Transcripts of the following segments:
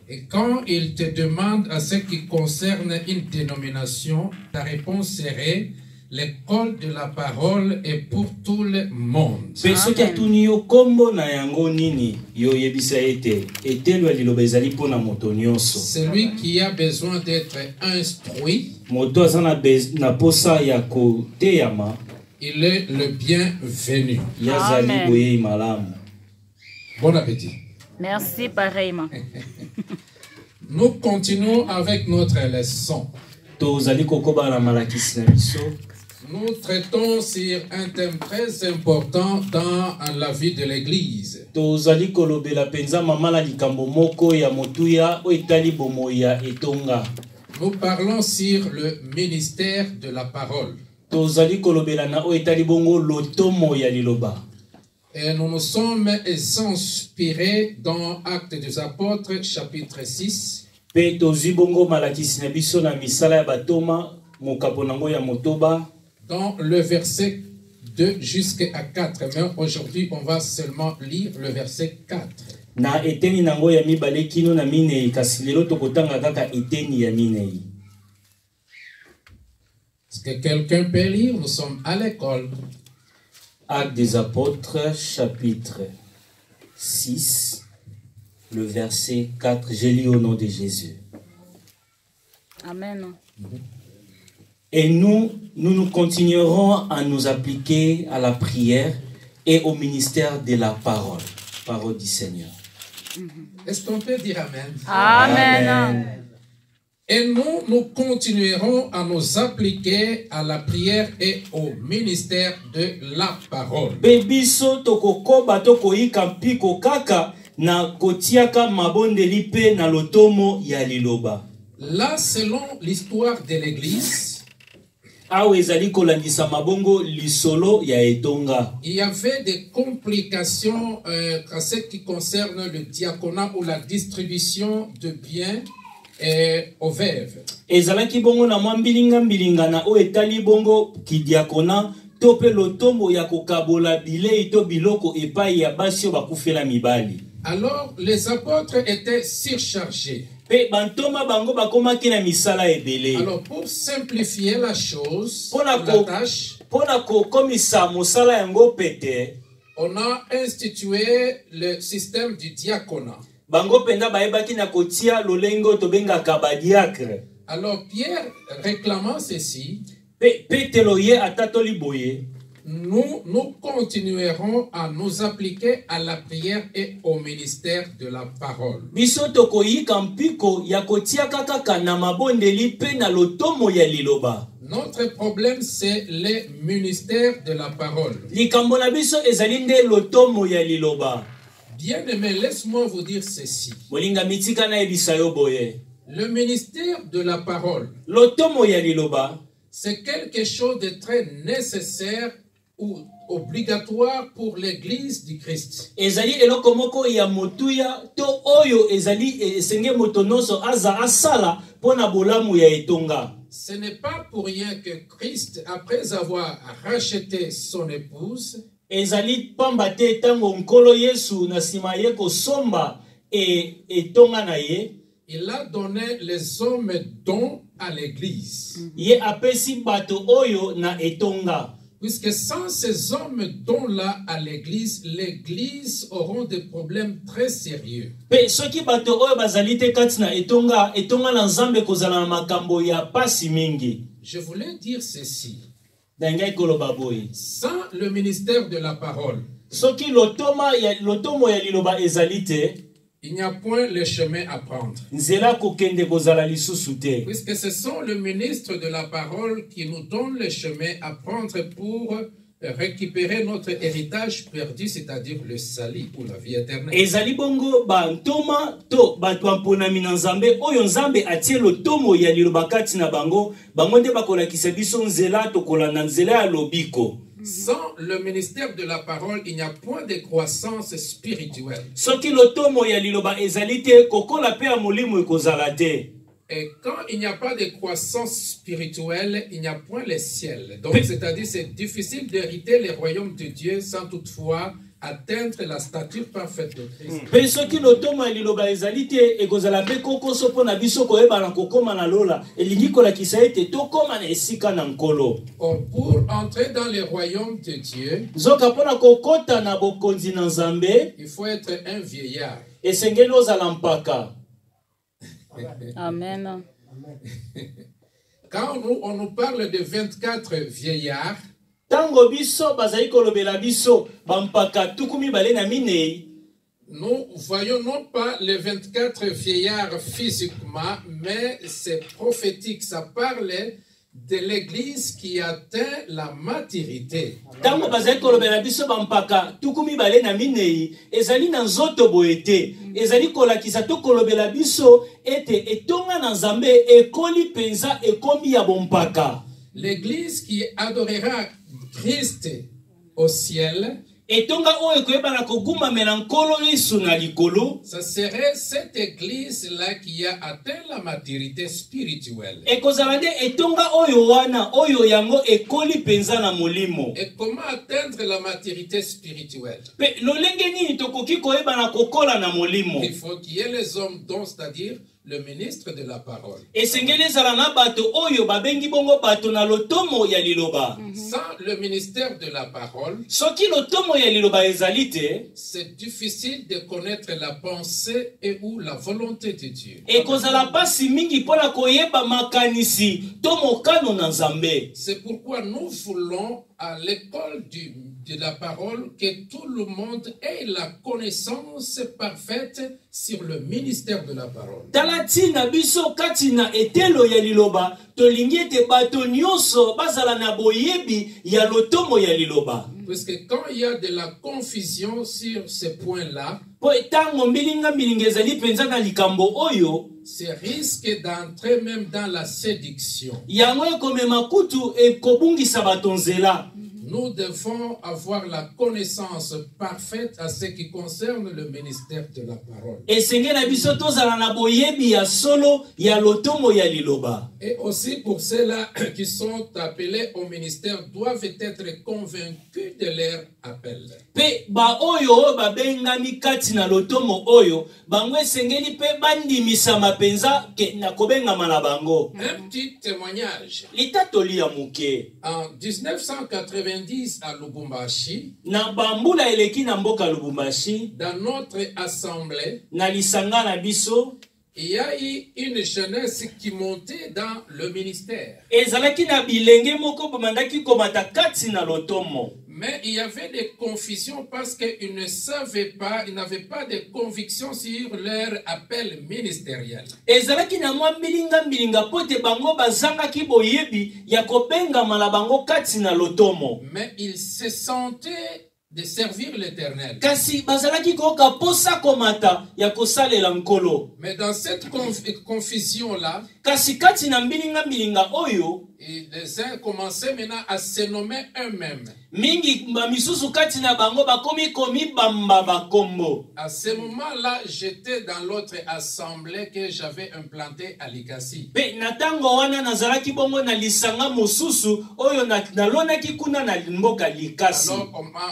Et quand il te demande à ce qui concerne une dénomination, ta réponse serait l'école de la parole est pour tout le monde. Celui qui a besoin d'être instruit, il est le bienvenu. Amen. Bon appétit. Merci pareillement. Nous continuons avec notre leçon. Nous traitons sur un thème très important dans la vie de l'Église. Nous parlons sur le ministère de la parole. Et nous nous sommes inspirés dans Actes des Apôtres, chapitre 6. Dans le verset 2 jusqu'à 4. Mais aujourd'hui, on va seulement lire le verset 4. Est-ce que quelqu'un peut lire? Nous sommes à l'école. Actes des Apôtres, chapitre 6, le verset 4. Je lis au nom de Jésus. Amen. Et nous continuerons à nous appliquer à la prière et au ministère de la parole. Parole du Seigneur. Est-ce qu'on peut dire Amen? Amen. Amen. Et nous continuerons à nous appliquer à la prière et au ministère de la parole. Là, selon l'histoire de l'Église, il y avait des complications en ce qui concerne le diaconat ou la distribution de biens aux veuves. Alors les apôtres étaient surchargés. Alors pour simplifier la chose, la tâche, on a institué le système du diaconat. Alors Pierre réclamant ceci, nous continuerons à nous appliquer à la prière et au ministère de la parole. Notre problème, c'est le ministère de la parole. Bien-aimé, laisse-moi vous dire ceci. Le ministère de la parole, c'est quelque chose de très nécessaire ou obligatoire pour l'Église du Christ. Ce n'est pas pour rien que Christ, après avoir racheté son épouse, il a donné les hommes dons à l'Église. Puisque sans ces hommes dons-là à l'Église, l'Église aura des problèmes très sérieux. Je voulais dire ceci. Sans le ministère de la parole, il n'y a point le chemin à prendre. Puisque ce sont les ministres de la parole qui nous donnent le chemin à prendre pour récupérer notre héritage perdu, c'est-à-dire le salut ou la vie éternelle. Sans le ministère de la parole, il n'y a point de croissance spirituelle. Et quand il n'y a pas de croissance spirituelle, il n'y a point le ciel. Donc, c'est-à-dire c'est difficile d'hériter le royaume de Dieu sans toutefois atteindre la stature parfaite de Christ. Penso ki lotomo ya liloba ezali te ekozala mpe kokoso mpo na biso koyebana kokóma na lola elingi kolakisa ete tokóma na esika na nkolo. Or, pour entrer dans le royaume de Dieu, nzoka mpo na kokota na bokonzi na Nzambe, il faut être un vieillard. esengeli ozala mpaka. Amen. Quand on nous parle de 24 vieillards, Tango biso bazali kolobela biso bampaka tukumi bale na minei, nous voyons non pas les 24 vieillards physiquement, mais c'est prophétique. Ça parle de l'église qui atteint la maturité. Tango bazali kolobela biso bampaka tukumi bale na minei, ezali na nzoto boete, ezali kolakisa to kolobela biso ete etonga na Nzambe ekoli penza ekomi ya bompaka. L'église qui adorera Christ au ciel, etonga oyo koyebana koguma melankolo Yesu na likolo, ça serait cette église-là qui a atteint la maturité spirituelle. ekozala nde etonga oyo wana oyo yango ekoli penza na molimo. Et comment atteindre la maturité spirituelle? Pe lolenge nini tokoki koyebana kokola na molimo? Il faut qu'il y ait les hommes dont, c'est-à-dire le ministre de la parole. Esengeli ezala na bato oyo babengi bongo bato na lotomo ya liloba. Sans le ministère de la parole, Soki lotomo ya liloba ezali te, c'est difficile de connaître la pensée et ou la volonté de Dieu. ekozala pasi mingi mpona koyeba makanisi to mokano na Nzambe. C'est pourquoi nous voulons à l'école de la parole que tout le monde ait la connaissance parfaite sur le ministère de la parole. Tala tina biso kati na etelo ya liloba, tolingi ete bato nyonso bazala na boyebi ya lotomo ya liloba. Puisque quand il y a de la confusion sur ce point-là, Po etango mbilinga mbilinga ezali penza na likambo oyo, c'est risque d'entrer même dans la séduction. yango ekomema kutu ekobungisa bato nzela. Nous devons avoir la connaissance parfaite à ce qui concerne le ministère de la parole. Esenge na biso tozala na boyebi ya solo ya lotomo ya liloba. Et aussi pour ceux-là qui sont appelés au ministère doivent être convaincus de leur appel. Pe ba oyo babengami kati na lotomo oyo, bango esengeli pe bandimisa mapenza ke na kobengama na bango. Un petit témoignage. Litatoli ya muke. En 1990 à Lubumbashi, Na bambula eleki na mboka Lubumbashi, dans notre assemblée, na lisanga na biso, il y a eu une jeunesse qui montait dans le ministère. ezalaki na bilenge moko bamandaki komata kati na lotomo. Mais il y avait des confusions parce qu'ils ne savaient pas, ils n'avaient pas de conviction sur leur appel ministériel. Ezalaki na mwa mbilinga pote bango bazangaki boyebi ya kobengama na bango kati na lotomo. Mais ils se sentaient de servir l'Éternel. Kasi bazalaki koka posa komata ya kosalela nkolo. Mais dans cette confusion-là, Kasi kati na mbilinga oyo, les uns commençaient maintenant à se nommer eux-mêmes. mingi misusu kati na bango bakomi komibamba bakombo. À ce moment-là, j'étais dans l'autre assemblée que j'avais implantée à Likasi. Pe na tango wana nazalaki bongo na lisanga mosusu oyo nalonaki kuna na mboka Likasi. Alors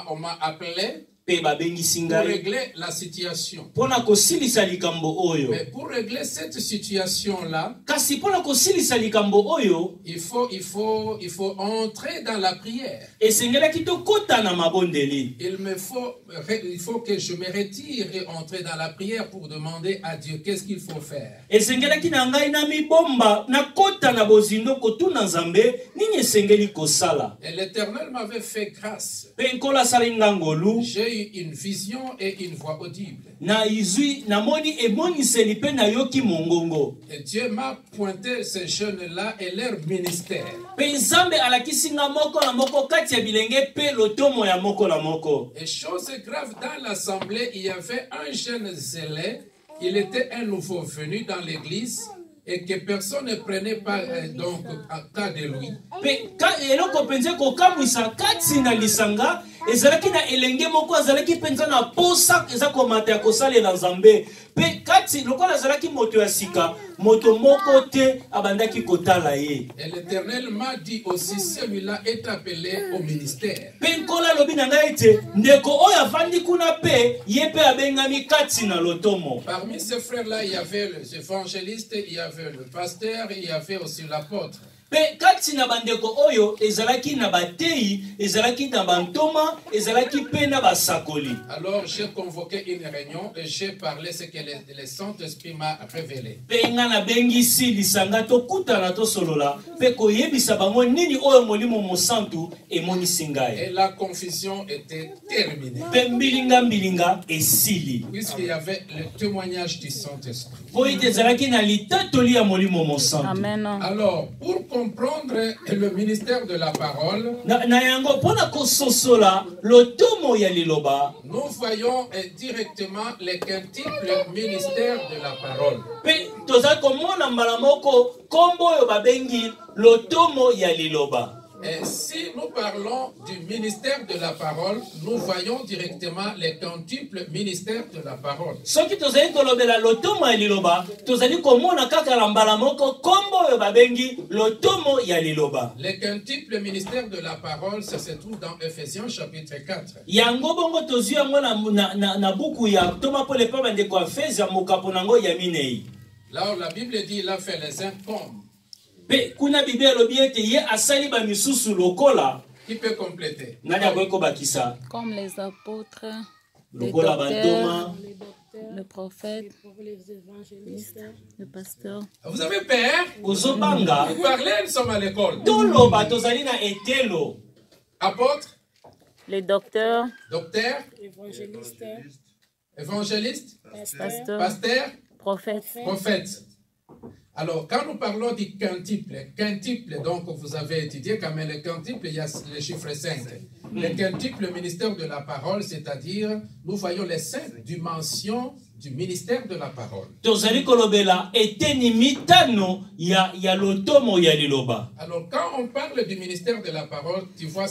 on m'a appelé Pe babengisi pour ngai régler la situation. pona kosilisa likambo oyo. Mais pour régler cette situation-là, Kasi pona kosilisa likambo oyo, il faut entrer dans la prière. esengelaki tokota na mabondeli. Il faut que je me retire et entrer dans la prière pour demander à Dieu qu'est-ce qu'il faut faire. Esengelaki na ngai na mibomba na kota na bozindo kotuna Nzambe nini esengeli kosala. Et l'Éternel m'avait fait grâce. Pe nkola sali ngangolu, J'ai eu une vision et une voix audible. na izwi na moni emoniseli pe na yoki mongongo. Et Dieu m'a pointé ces jeunes-là et leur ministère. Pe Nzambe alakisi nga moko na moko kati ya bilenge pe lotomo ya moko na moko. Et chose grave, dans l'assemblée, il y avait un jeune zélé. Il était un nouveau venu dans l'église et que personne ne prenait pas donc en cas de lui. Pe eloko penze kokamwisa kati na lisanga ezalaki na elenge moko azalaki penza na posa eza komata ya kosalela nzambe pe kati lokola azalaki moto ya sika moto moko te abandaki kotala ye. Et l'Éternel m'a dit aussi, celui-là est appelé au ministère. Pe nkola lobi na ngai ete ndeko oyo avandi kuna pe ye pe abengami kati na lotomo. Parmi ces frères-là, il y avait les évangélistes, il y avait le pasteur, il y avait aussi l'apôtre. Pe kati na bandeko oyo ezalaki na batei, ezalaki na bantoma, ezalaki pe na basakoli. Alors j'ai convoqué une réunion et j'ai parlé ce que le Saint-Esprit m'a révélé. Pe nga na bengisi lisanga to kutana to solola pe koyebisa bango nini oyo molimo mosantu emonisi ngai. Et la confusion était terminée. Pe mbilinga esili. Puisqu'il y avait le témoignage du Saint-Esprit. Po ite ezalaki na litatoli ya molimo mosantu. Amen. Alors, pour comprendre le ministère de la parole, na yango pona kososola lotomo ya liloba, nous voyons directement les quintuples ministères de la parole. Pe toza komona mbala moko kombo yo babengi lotomo ya liloba. Et si nous parlons du ministère de la parole, nous voyons directement les quintuples ministères de la parole. Soki tozali kolobela lotomo ya liloba, tozali komona kaka la mbala moko kombo yo babengi lotomo ya liloba. Les quintuples ministères de la parole, ça se trouve dans Ephésiens chapitre 4. Yango bongo tozu yango na buku ya toma pole pa bandeko ya Efesia mokapo nango ya minei. Là où la Bible dit, il a fait les uns comme. Pe kuna Biblia lobi ete ye asali ba misusu lokola. Qui peut compléter? Nani akoki bakisa? Comme les apôtres, les Lokola docteurs, bantoma, le prophète, le pasteur. Vous avez peur? kozobanga. Vous parlez, nous sommes à l'école. Toloba tozali na etelo. Apôtre, Les docteurs, docteur, évangéliste, pasteurs, pasteur, prophètes. prophète. Alors, quand nous parlons du quintuple, donc vous avez étudié quand même le quintuple, il y a le chiffre 5. Le quintuple ministère de la parole, c'est-à-dire, nous voyons les 5 dimensions du ministère de la parole. Tozali kolobela eteni mitano ya lotomo ya liloba. Alors, quand on parle du ministère de la parole, tu vois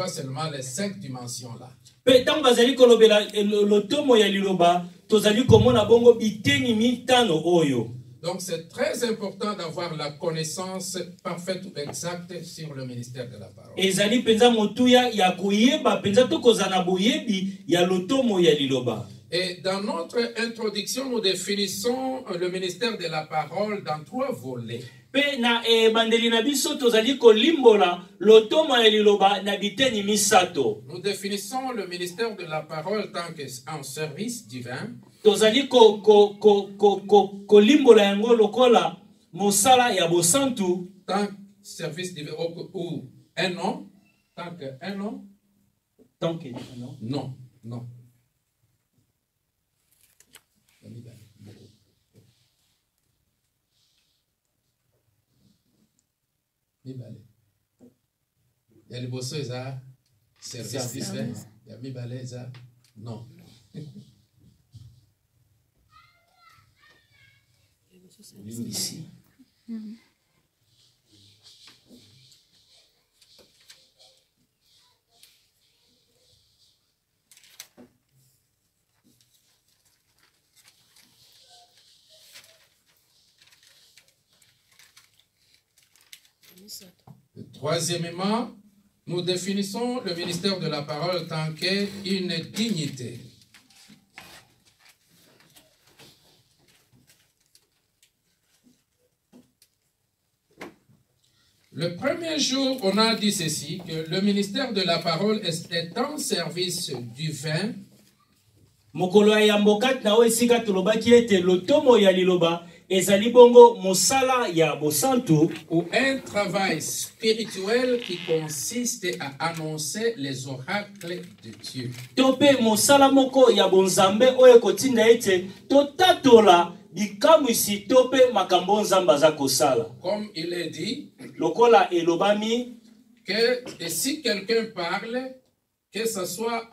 seulement les 5 dimensions là. Pe tango bazali kolobela lotomo ya liloba, tozali komona bongo biteni mitano oyo. Donc, c'est très important d'avoir la connaissance parfaite ou exacte sur le ministère de la parole. Ezali penza motuya ya koyeba penza tokozana boyebi ya lotomo ya liloba. Et dans notre introduction, nous définissons le ministère de la parole dans 3 volets. Pe na bandeli na biso tozali kolimbola lotomo ya liloba na biteni misato. Nous définissons le ministère de la parole tant qu'un service divin. Tozali kolimbola yango lokola mosala ya bosantu. Tant que service divin ou un nom. Tant qu'un nom. Tant que un nom. Non, non. Il y a les bosseux, ça, service divin. Il y a Mibale, ça, non. Ici. Troisièmement, nous définissons le ministère de la parole tant qu'une dignité. Le premier jour, on a dit ceci, que le ministère de la parole est un service divin. Mokolo ya mbokat na esika tolobaki ete lotomo ya liloba ezali bongo mosala ya bosantu ou un travail spirituel qui consiste à annoncer les oracles de Dieu. Tope mosala moko ya bonzambe oyo kotinda ete totatola bikamwisi tope makambo nzamba za kosala. Comme il est dit, lokola elobami que si quelqu'un parle, que ce soit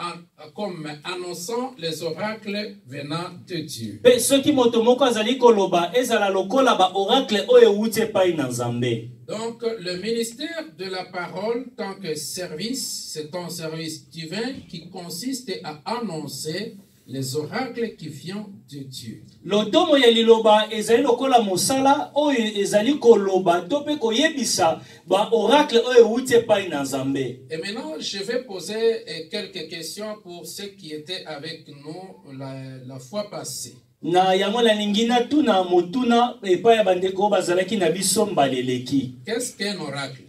comme annonçant les oracles venant de Dieu. Pe soki moto moko azali koloba ezala lokola ba oracle oyo euti epai na Nzambe. Donc, le ministère de la parole, tant que service, c'est un service divin qui consiste à annoncer les oracles qui viennent de Dieu. Lotomo ya liloba ezali lokola mosala oyo ezali koloba to pe koyebisa ba oracle oyo euti epai na Nzambe. Et maintenant, je vais poser quelques questions pour ceux qui étaient avec nous la fois passée. Na yango la ningina tuna motuna epai ya bandeko bazalaki na biso mbaleleki. Qu'est-ce qu'un oracle?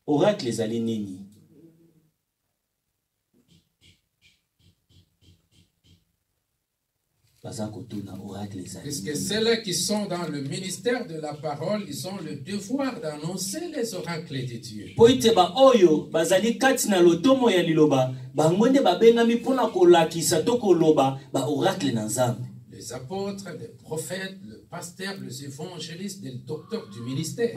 Oracle ezali nini? Puisque ceux-là qui sont dans le ministère de la parole, ils ont le devoir d'annoncer les oracles de Dieu. Les apôtres, les prophètes, le pasteur, les évangélistes, les docteurs du ministère.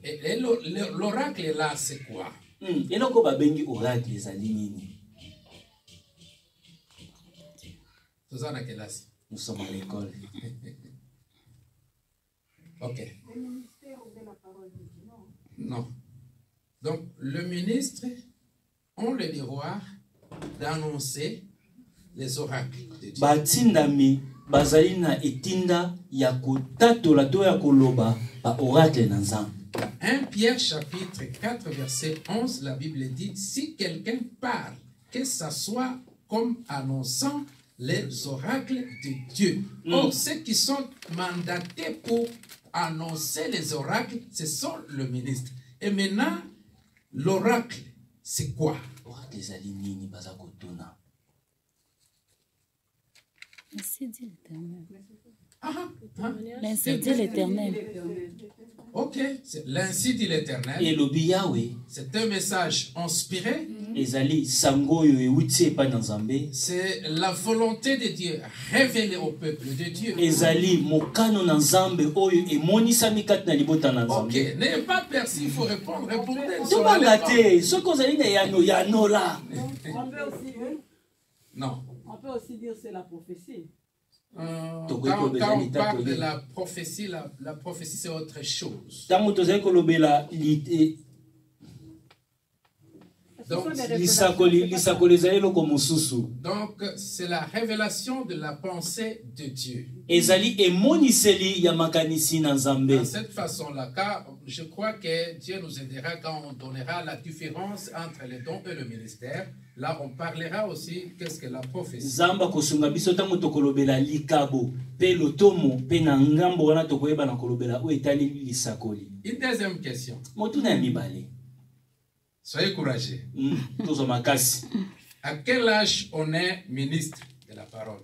Et l'oracle là, c'est quoi? Nous sommes à l'école. Ok. Non. Donc, le ministre ont le devoir d'annoncer les oracles de Dieu. Batindami bazalina etinda ya kutatola to ya koloba ba oracle na Nzambe. 1 Pierre chapitre 4 verset 11, la Bible dit, si quelqu'un parle, que ça soit comme annonçant les oracles de Dieu. Or, ceux qui sont mandatés pour annoncer les oracles, ce sont le ministre. Et maintenant, l'oracle, c'est quoi? Ainsi dit l'Éternel. L'ainsi dit l'Éternel. Ok, l'ainsi dit l'Éternel. Et l'Obiyawe. C'est un message inspiré. C'est la volonté de Dieu révélée au peuple de Dieu. Ok, n'ayez pas peur, s'il faut répondre, répondez. Non. On peut aussi dire c'est la prophétie. Quand on parle de la prophétie c'est autre chose. Donc, c'est la révélation de la pensée de Dieu. De cette façon-là, car je crois que Dieu nous aidera quand on donnera la différence entre les dons et le ministère. Là, on parlera aussi qu'est-ce que la prophétie. Une deuxième question. Soyez courageux. À quel âge on est ministre de la parole?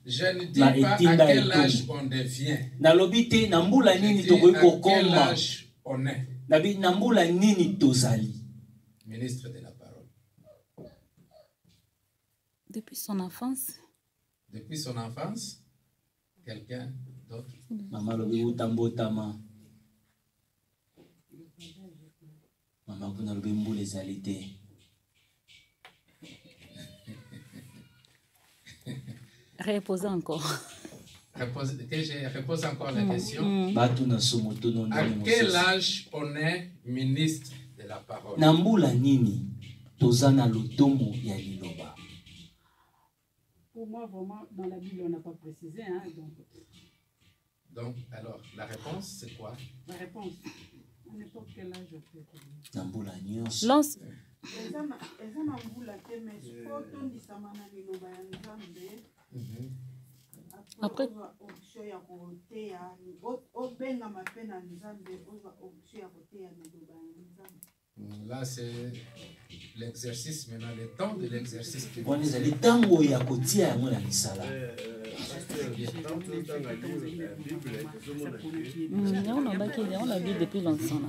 Je ne dis pas à quel âge on devient. Je dis à quel âge on est ministre de la parole. Depuis son enfance. Depuis son enfance? Quelqu'un d'autre? Reposez encore. Que je repose encore la question. À quel âge on est ministre de la parole? Pour moi, vraiment, dans la Bible, on n'a pas précisé. Hein, donc, alors, la réponse, c'est quoi? La réponse, à n'importe quel âge, on peut. Lance. Après. Là, c'est l'exercice maintenant, le temps de l'exercice. On l'a vu depuis longtemps.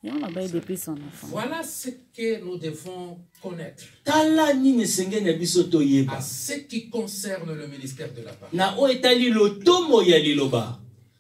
Et on l'a depuis son enfant. Voilà ce que nous devons connaître tala nini sengeni ya biso toyeba à ce qui concerne le ministère de la parole. na oyo etali lotomo ya liloba.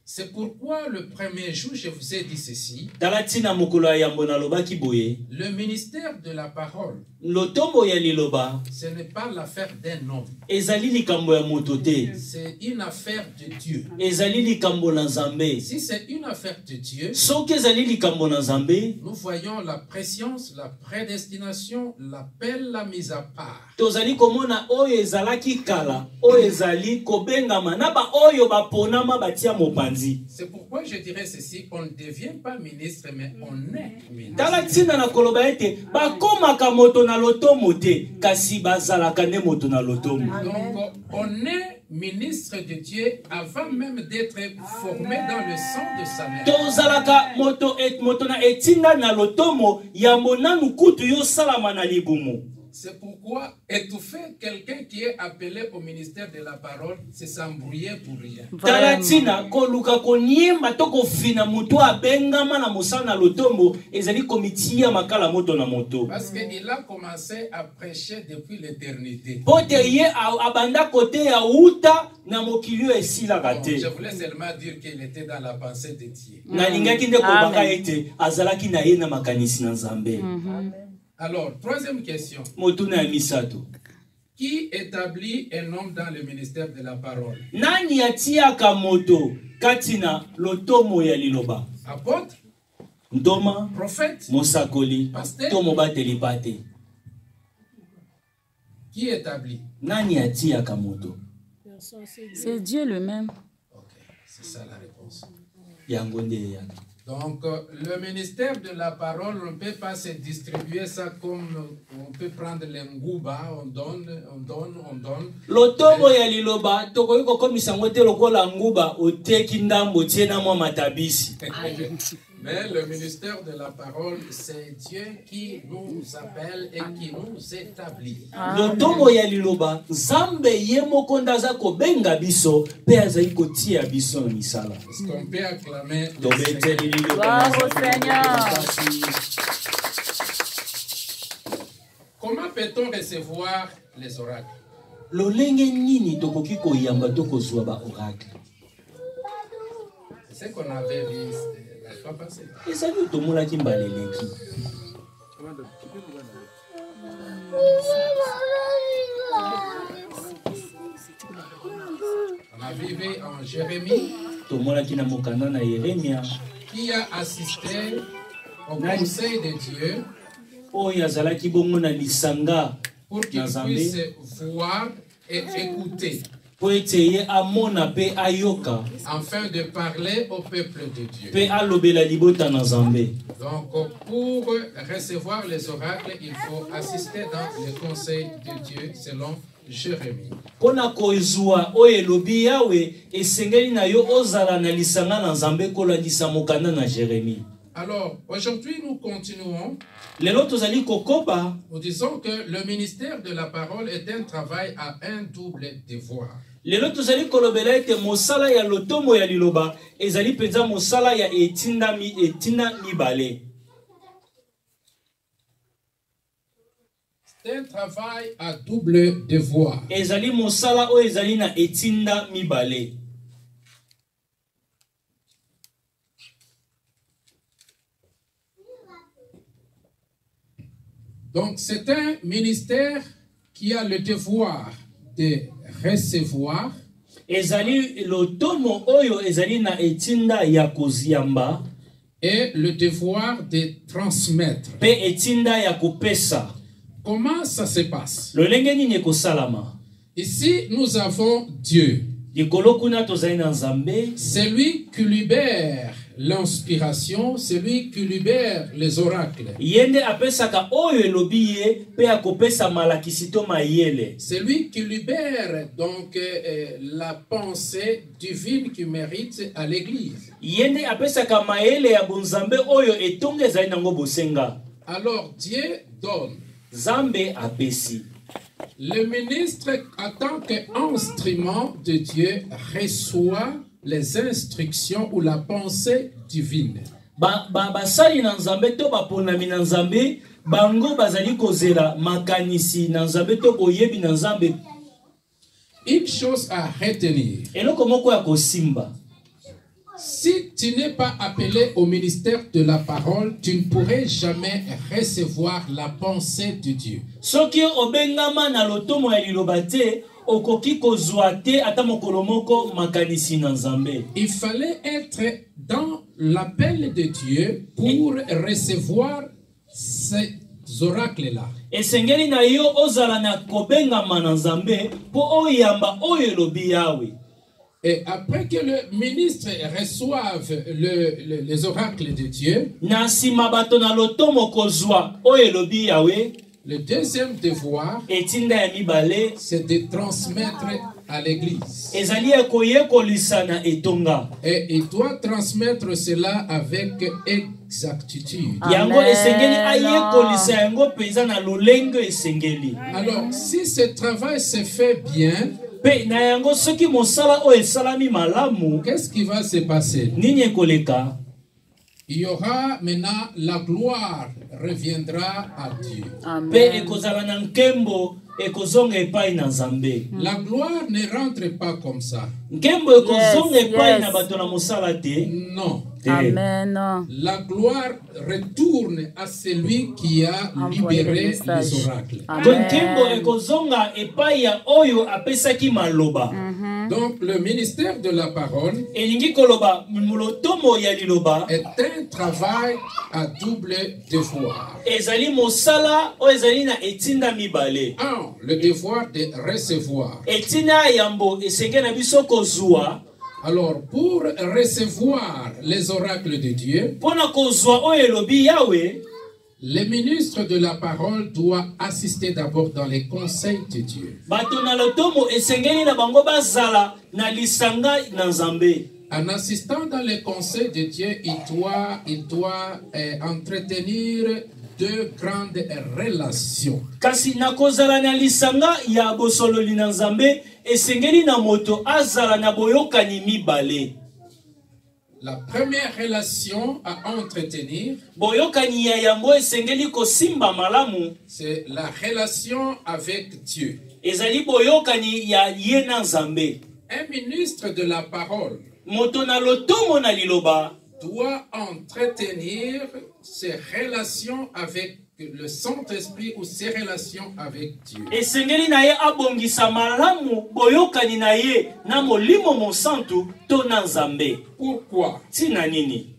C'est pourquoi le premier jour, je vous ai dit ceci. Tala tina mokolo ya yambo nalobaki boye Le ministère de la parole, lotomo ya liloba ce n'est pas l'affaire d'un homme. ezali likambo ya moto te, C'est une affaire de Dieu. ezali likambo na Nzambe. Si c'est une affaire de Dieu, Soki ezali likambo na Nzambe, nous voyons la préscience, la prédestination, l'appel, la mise à part. tozali komona oyo ezalaki kala, oyo ezali kobengama na ba oyo baponama batia mopanzi. C'est pourquoi je dirais ceci, on ne devient pas ministre, mais on est ministre. Tala tina na koloba ete bakomaka moto na lotomo te, kasi bazalaka ne moto na lotomo. Donc, on est ministre de Dieu avant même d'être formé dans le sang de sa mère. Tozalaka moto na etinda na lotomo ya monanu kutu yo salama na libumu. C'est pourquoi étouffer quelqu'un qui est appelé au ministère de la parole, c'est s'embrouiller pour rien. Talatina koluka koniemba to kofina mutu abengama na mosala na lotombo ezali komitia makala moto na moto. Parce qu'il a commencé à prêcher depuis l'éternité. Pote ye abanda kote ya uta na mokilio esila kate. Je voulais seulement dire qu'il était dans la pensée de Dieu. Na lingaki nde kobaka ete azalaki na ye na makanisi na Nzambe. Alors, troisième question. Motuna ya misato. Qui établit un homme dans le ministère de la parole? Nani atiaka moto katina lotomo ya liloba? Apôtre? Ntoma? Prophète? Mosakoli? Pasteur? To mobateli pate. Qui établit? Nani atiaka moto? C'est Dieu lui-même. Ok, c'est ça la réponse. Yango nde yana. Donc, le ministère de la parole, on ne peut pas se distribuer ça comme on peut prendre les ngouba, on donne. Lotomo ya liloba, toko yuko komisa ngote lokola nguba, oteki ndambo tiena mwa matabisi. Mais le ministère de la parole, c'est Dieu qui nous appelle et qui nous établit. Lotomo ya liloba, Nzambe ye moko ndaza kobenga biso, pe azali kotia biso na misala. Est-ce qu'on peut acclamer le Tobeteli Seigneur? Gloire au Seigneur. Comment peut-on recevoir les oracles? Lolenge nini tokoki koyamba to kozwa ba oracle? C'est ce qu'on avait vu la fois passée. Ezali tomolaki mbaleleki. On a vu en Jérémie Tomolaki na mokanda na Yeremia. qui a assisté au conseil de Dieu Oyo azalaki bongo na lisanga pour qu'il na Nzambe. puisse voir et écouter Po ete ye amona pe ayoka afin de parler au peuple de Dieu. pe alobela libota na Nzambe. Donc, pour recevoir les oracles, il faut assister dans le conseil de Dieu selon Jérémie. Pona kozwa oyo elobi yawe esengeli na yo ozala na lisanga na Nzambe kolandisa mokanda na Jérémie. Alors, aujourd'hui, nous continuons. Lelo tozali kokoba Nous disons que le ministère de la parole est un travail à un double devoir. lelo tozali kolobela ete mosala ya lotomo ya liloba ezali penza mosala ya etinda mibale. C'est un travail à double devoir. Ezali mosala oyo ezali na etinda mibale. Donc, c'est un ministère qui a le devoir de recevoir Ezali lotomo oyo ezali na etinda ya koziamba et le devoir de transmettre. pe etinda ya kopesa. Comment ça se passe? Lolenge nini ekosalama? Ici, nous avons Dieu. Likolo kuna tozali na Nzambe, Celui qui libère l'inspiration, celui qui libère les oracles. yende apesaka oyo elobi ye pe akopesa malakisi to mayele. Celui qui libère donc la pensée divine qui mérite à l'Église. Yende apesaka mayele ya bonzambe oyo etonga ezali nango bosenga. Alors Dieu donne. Zambe apesi. Le ministre, en tant qu'instrument de Dieu, reçoit les instructions ou la pensée divine. basali na nzambe to baponami na nzambe bango bazali kozela makanisi na nzambe to boyebi na nzambe. Une chose à retenir. Eloko moko ya kosimba. Si tu n'es pas appelé au ministère de la parole, tu ne pourrais jamais recevoir la pensée de Dieu. Soki obengama na lotomo ya liloba te, okoki kozwa te ata mokolo moko makanisi na nzambe. Il fallait être dans l'appel de Dieu pour recevoir ces oracles-là. Esengeli na yo ozala na kobengama na nzambe po oyamba oyo elobi yawe. Et après que le ministre reçoive les oracles de Dieu, le deuxième devoir, c'est de transmettre à l'église. Et il doit transmettre cela avec exactitude. Amen. Alors, si ce travail se fait bien, qu'est-ce qui va se passer? Il y aura maintenant la gloire reviendra à Dieu. Amen. La gloire ne rentre pas comme ça. Non. Amen. La gloire retourne à celui qui a libéré les oracles. Donc le ministère de la parole est un travail à double devoir. Un, le devoir de recevoir. Alors, pour recevoir les oracles de Dieu, le ministre de la parole doit assister d'abord dans les conseils de Dieu. En assistant dans les conseils de Dieu, il doit entretenir deux grandes relations. La première relation à entretenir, c'est la relation avec Dieu. Un ministre de la parole doit entretenir ses relations avec le Saint-Esprit ou ses relations avec Dieu. Pourquoi?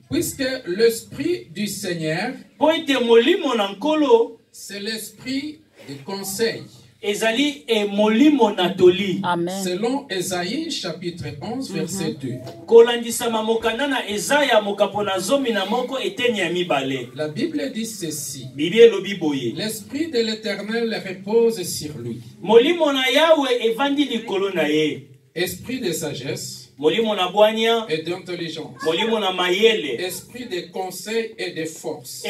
Puisque l'Esprit du Seigneur, c'est l'Esprit de conseil. Amen. Selon Ésaïe chapitre 11 verset 2. La Bible dit ceci. L'Esprit de l'Éternel repose sur lui. Esprit de sagesse et d'intelligence, esprit de conseil et de force.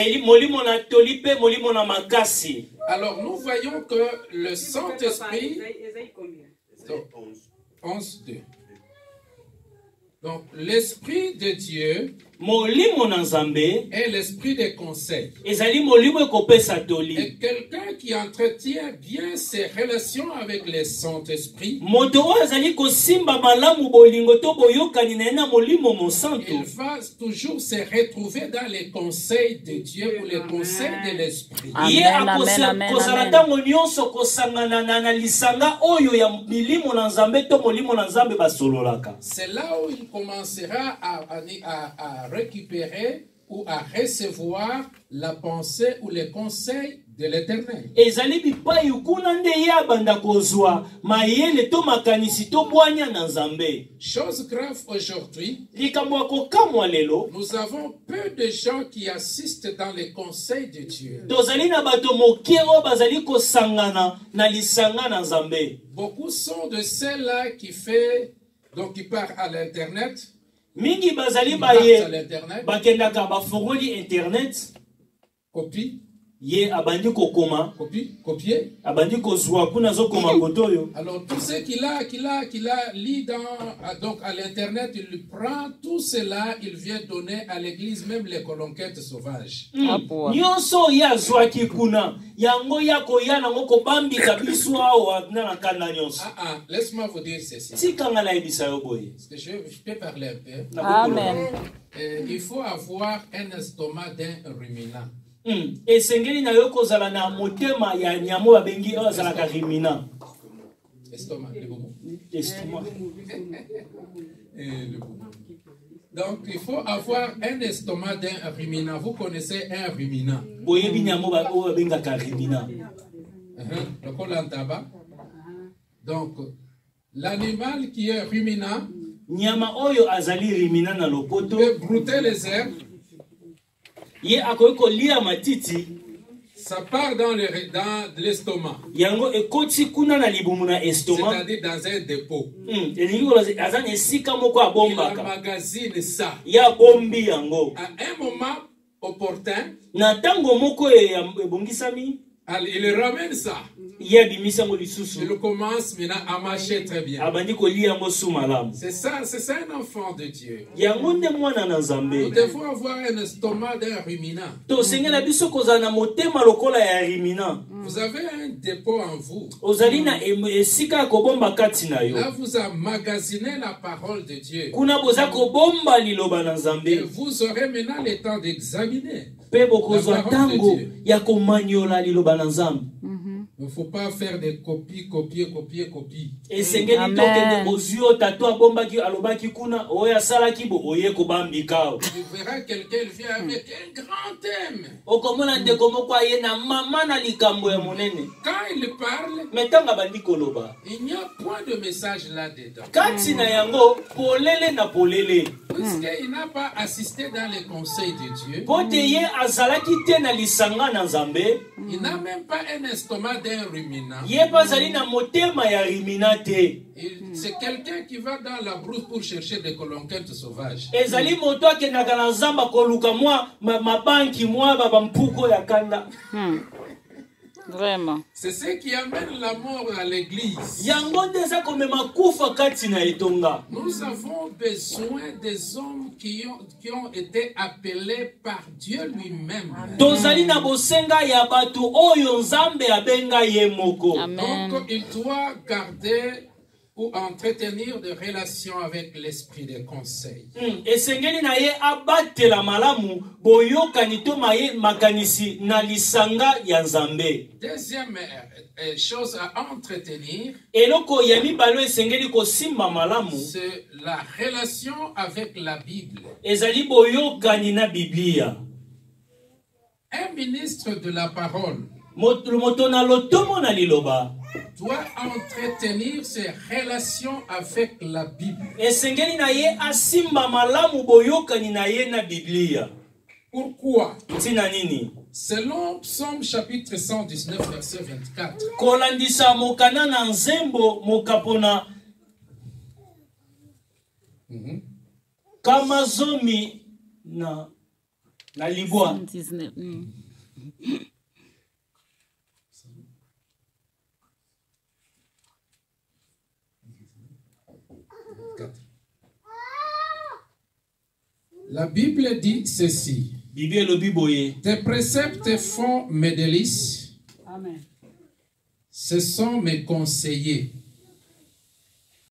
Alors nous voyons que le Saint-Esprit, 11:2. Donc l'Esprit de Dieu est l'esprit de conseil. Et quelqu'un qui entretient bien ses relations avec le Saint-Esprit, il va toujours se retrouver dans les conseils de Dieu ou les conseils de l'Esprit. C'est là où il commencera à récupérer ou à recevoir la pensée ou les conseils de l'Éternel. Chose grave aujourd'hui, nous avons peu de gens qui assistent dans les conseils de Dieu. Beaucoup sont de ceux-là qui partent à l'internet. Mingi bazali à baye l'internet, bakendaka bafongoli internet copie, Ye abandi kokoma. Copier. Abandi kozwa kuna zo koma kotoyo. Alors tout ce qu'il a lit donc à l'internet, il prend tout cela, il vient donner à l'église, même les colonquettes sauvages. Nyonso ya zwaki kuna. Yango yako yana ngoko bambi kabisu awa na kanda nyonso. Laisse-moi vous dire ceci. Tikanga na ibisa yo boye. Parce que je peux parler un peu. Amen. Il faut avoir un estomac d'un ruminant. Esengeli na yo kozala na motema ya nyamo babengi ozala ka ruminant. Estomac, le boumou. Estomac. Le boumou. Donc il faut avoir un estomac d'un ruminant. Vous connaissez un ruminant? Boyebi nyamo ba o benga ka ruminant. Le colantaba. Donc l'animal qui est ruminant, nyama oyo azali ruminant na lopoto peut brouter les herbes. Ye akoyeko lia matiti. Ça part dans l'estomac. Yango ekoti kuna na libumu na estomac. C'est-à-dire dans un dépôt. Il emmagasine ça. Ya bombi yango. À un moment opportun, na tango moko ebongisami, il ramène ça. Il commence maintenant à marcher très bien. C'est ça, c'est un enfant de Dieu. Nous devons avoir un estomac d'un ruminant. Vous avez un dépôt en vous. Là, vous emmagasinez la parole de Dieu. Et vous aurez maintenant le temps d'examiner la parole de Dieu. Il ne faut pas faire des copies. Et tu verras quelqu'un vient avec un grand thème. Quand il parle, il n'y a point de message là-dedans. Puisqu'il n'a pas assisté dans les conseils de Dieu, il n'a même pas un estomac d'un ruminant. C'est quelqu'un qui va dans la brousse pour chercher des colonquettes sauvages. Vraiment. C'est ce qui amène la mort à l'église. Nous avons besoin des hommes qui ont été appelés par Dieu lui-même. Amen. Donc il doit garder ou entretenir des relations avec l'esprit des conseils. Deuxième chose à entretenir, c'est la relation avec la Bible. Un ministre de la parole doit entretenir ses relations avec la Bible. Pourquoi? Selon Psaume chapitre 119 verset 24. Kamazomi na libwa. La Bible dit ceci. Tes préceptes font mes délices. Amen. Ce sont mes conseillers.